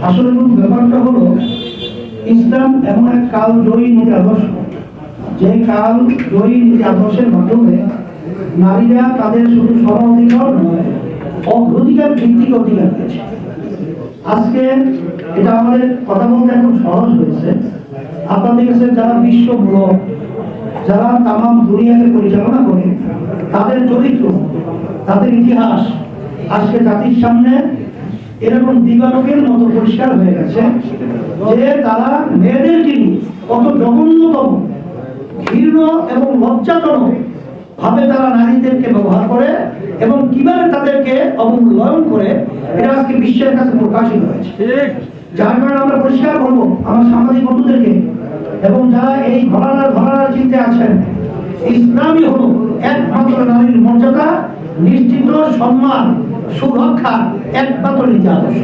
আসলে ব্যাপারটা হলো ইসলাম এমন এক কাল জয়ী নীতি আদর্শ, যে কাল জয়ী নীতি আদর্শের মাধ্যমে নারীরা তাদের শুধু সম অধিকার নয়, অগ্রাধিকার ভিত্তিক অধিকার পেয়েছে। আজকে এটা আমাদের কথা বলতে এখন সহজ হয়েছে। আপনাদের কাছে যারা বিশ্ব ব্লক, যারা তামাম দুনিয়াকে পরিচালনা করে, তাদের চরিত্র, তাদের ইতিহাস আজকে জাতির সামনে এরকম দিবালোকের মতো পরিষ্কার হয়ে গেছে যে তারা মেয়েদেরকে কত জঘন্যতম, ঘৃণ্য এবং লজ্জাজনক ভাবে তারা নারীদেরকে ব্যবহার করে এবং কিভাবে তাদেরকে অবমূল্যায়ন করে, এটা আজকে বিশ্বের কাছে প্রকাশিত হয়েছে। যার কারণে আমরা পরিষ্কার করবো আমার সামাজিক বন্ধুদেরকে এবং যারা এই ঘরানার চিন্তে আছেন, ইসলামই হলো একমাত্র নারীর মর্যাদা নিশ্চিত, সম্মান, সুরক্ষা একমাত্র নীতি আদর্শ।